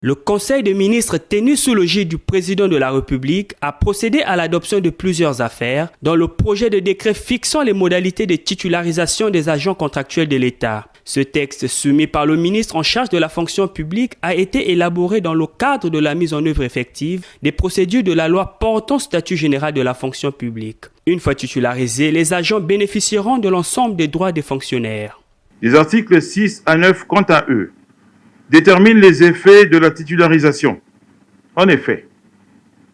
Le Conseil des ministres tenu sous l'égide du président de la République a procédé à l'adoption de plusieurs affaires, dont le projet de décret fixant les modalités de titularisation des agents contractuels de l'État. Ce texte soumis par le ministre en charge de la fonction publique a été élaboré dans le cadre de la mise en œuvre effective des procédures de la loi portant statut général de la fonction publique. Une fois titularisés, les agents bénéficieront de l'ensemble des droits des fonctionnaires. Les articles 6 à 9, quant à eux, déterminent les effets de la titularisation. En effet,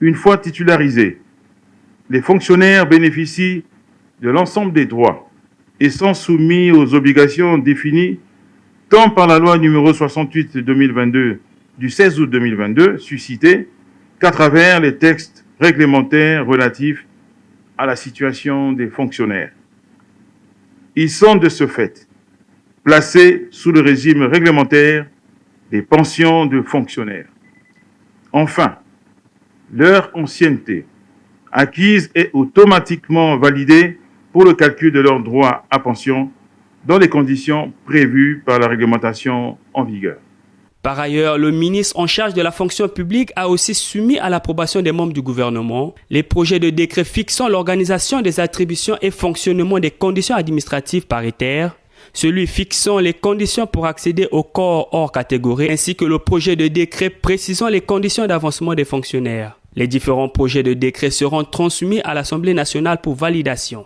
une fois titularisés, les fonctionnaires bénéficient de l'ensemble des droits et sont soumis aux obligations définies tant par la loi numéro 68/2022 du 16 août 2022 suscitée qu'à travers les textes réglementaires relatifs à la situation des fonctionnaires. Ils sont de ce fait placés sous le régime réglementaire des pensions de fonctionnaires. Enfin, leur ancienneté acquise est automatiquement validée pour le calcul de leurs droits à pension dans les conditions prévues par la réglementation en vigueur. Par ailleurs, le ministre en charge de la fonction publique a aussi soumis à l'approbation des membres du gouvernement les projets de décret fixant l'organisation des attributions et fonctionnement des conditions administratives paritaires, celui fixant les conditions pour accéder au corps hors catégorie, ainsi que le projet de décret précisant les conditions d'avancement des fonctionnaires. Les différents projets de décret seront transmis à l'Assemblée nationale pour validation.